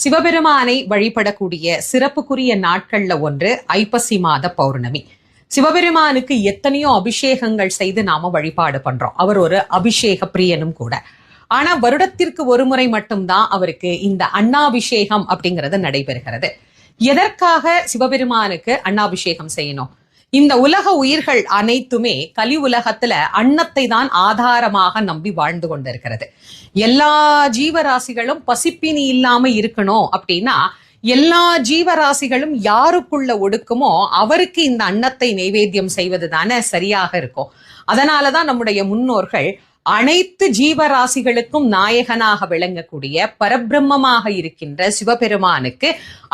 சிவபெருமானை வழிபடக்கூடிய சிறப்புக்குரிய நாட்கள்ல ஒன்று ஐப்பசி மாத பௌர்ணமி. சிவபெருமானுக்கு எத்தனையோ அபிஷேகங்கள் செய்து நாம வழிபாடு பண்றோம். அவர் ஒரு அபிஷேக பிரியனும் கூட. ஆனா வருடத்திற்கு ஒரு முறை மட்டும்தான் அவருக்கு இந்த அன்னாபிஷேகம் அப்படிங்கிறது நடைபெறுகிறது. எதற்காக சிவபெருமானுக்கு அன்னாபிஷேகம் செய்யணும்? இந்த உலக உயிர்கள் அனைத்துமே கலி உலகத்துல அன்னத்தை தான் ஆதாரமாக நம்பி வாழ்ந்து கொண்டிருக்கிறது. எல்லா ஜீவராசிகளும் பசிப்பினி இல்லாம இருக்கணும் அப்படின்னா எல்லா ஜீவராசிகளும் யாருக்குள்ள ஒடுக்குமோ அவருக்கு இந்த அன்னத்தை நைவேத்தியம் செய்வது தானே சரியாக இருக்கும். அதனாலதான் நம்முடைய முன்னோர்கள் அனைத்து ஜீவராசிகளுக்கும் நாயகனாக விளங்கக்கூடிய பரபிரம்மமாக இருக்கின்ற சிவபெருமானுக்கு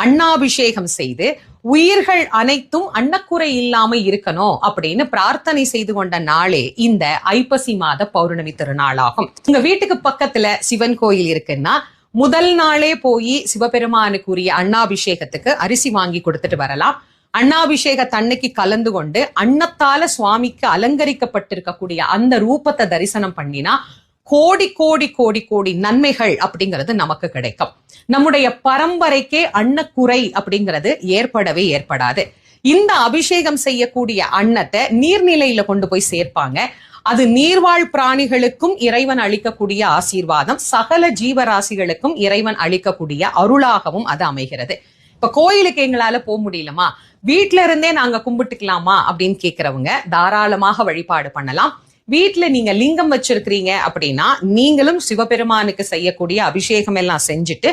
அன்னாபிஷேகம் செய்து உயிர்கள் அனைத்தும் அன்னக்குறை இல்லாம இருக்கணும் அப்படின்னு பிரார்த்தனை செய்து கொண்ட நாளே இந்த ஐப்பசி மாத பௌர்ணமி திருநாளாகும். உங்க வீட்டுக்கு பக்கத்துல சிவன் கோயில் இருக்குன்னா முதல் நாளே போய் சிவபெருமானுக்குரிய அன்னாபிஷேகத்துக்கு அரிசி வாங்கி கொடுத்துட்டு வரலாம். அன்னாபிஷேக தன்னைக்கு கலந்து கொண்டு அன்னத்தால சுவாமிக்கு அலங்கரிக்கப்பட்டிருக்கக்கூடிய அந்த ரூபத்தை தரிசனம் பண்ணினா கோடி கோடி கோடி கோடி நன்மைகள் அப்படிங்கிறது நமக்கு கிடைக்கும். நம்முடைய பரம்பரைக்கே அன்னக்குறை அப்படிங்கிறது ஏற்படவே ஏற்படாது. இந்த அபிஷேகம் செய்யக்கூடிய அன்னத்தை நீர்நிலையில கொண்டு போய் சேர்ப்பாங்க. அது நீர்வாழ் பிராணிகளுக்கும் இறைவன் அளிக்கக்கூடிய ஆசீர்வாதம், சகல ஜீவராசிகளுக்கும் இறைவன் அளிக்கக்கூடிய அருளாகவும் அது அமைகிறது. இப்ப கோயிலுக்கு எங்களால போக முடியலமா, வீட்டுல இருந்தே நாங்க கும்பிட்டுக்கலாமா அப்படின்னு கேக்குறவங்க தாராளமாக வழிபாடு பண்ணலாம். வீட்டுல நீங்க லிங்கம் வச்சிருக்கிறீங்க அப்படின்னா நீங்களும் சிவபெருமானுக்கு செய்யக்கூடிய அபிஷேகம் எல்லாம் செஞ்சுட்டு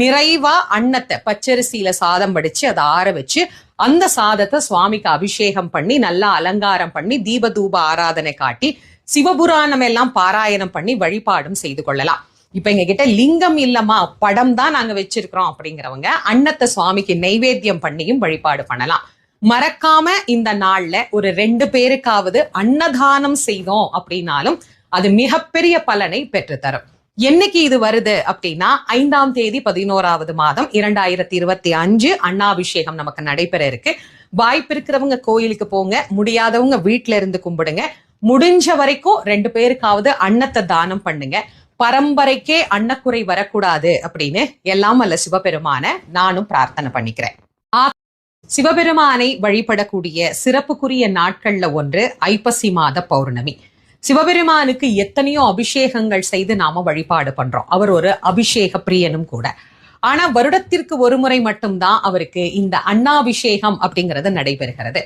நிறைவா அன்னத்தை பச்சரிசியில சாதம் வடிச்சு அதை ஆற வச்சு அந்த சாதத்தை சுவாமிக்கு அபிஷேகம் பண்ணி நல்லா அலங்காரம் பண்ணி தீப தூப ஆராதனை காட்டி சிவபுராணம் எல்லாம் பாராயணம் பண்ணி வழிபாடும் செய்து கொள்ளலாம். இப்ப எங்க கிட்ட லிங்கம் இல்லமா, படம் தான் நாங்க வச்சிருக்கிறோம் அப்படிங்கிறவங்க அன்னத்தை சுவாமிக்கு நைவேத்தியம் பண்ணியும் வழிபாடு பண்ணலாம். மறக்காம இந்த நாள்ல ஒரு 2 பேருக்காவது அன்னதானம் செய்தோம் அப்படின்னாலும் அது மிகப்பெரிய பலனை பெற்றுத்தரும். என்னைக்கு இது வருது அப்படின்னா 5ஆம் தேதி 11வது மாதம் 2025 அன்னாபிஷேகம் நமக்கு நடைபெற இருக்கு. வாய்ப்பு இருக்கிறவங்க கோயிலுக்கு போங்க, முடியாதவங்க வீட்டுல இருந்து கும்பிடுங்க. முடிஞ்ச வரைக்கும் 2 பேருக்காவது அன்னத்தை தானம் பண்ணுங்க. பரம்பரைக்கே அன்னக்குறை வரக்கூடாது அப்படின்னு எல்லாம் அல்ல சிவபெருமான நானும் பிரார்த்தனை பண்ணிக்கிறேன். சிவபெருமானை வழிபடக்கூடிய சிறப்புக்குரிய நாட்கள்ல ஒன்று ஐப்பசி மாத பௌர்ணமி. சிவபெருமானுக்கு எத்தனையோ அபிஷேகங்கள் செய்து நாம வழிபாடு பண்றோம். அவர் ஒரு அபிஷேக பிரியனும் கூட. ஆனா வருடத்திற்கு ஒரு முறை மட்டும்தான் அவருக்கு இந்த அன்னாபிஷேகம் அப்படிங்கிறது நடைபெறுகிறது.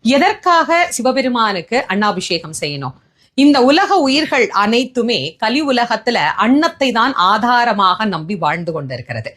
எதற்காக சிவபெருமானுக்கு அன்னாபிஷேகம் செய்யணும்? இந்த உலக உயிர்கள் அனைத்துமே கலி உலகத்துல அன்னத்தை தான் ஆதாரமாக நம்பி வாழ்ந்து கொண்டிருக்கிறது.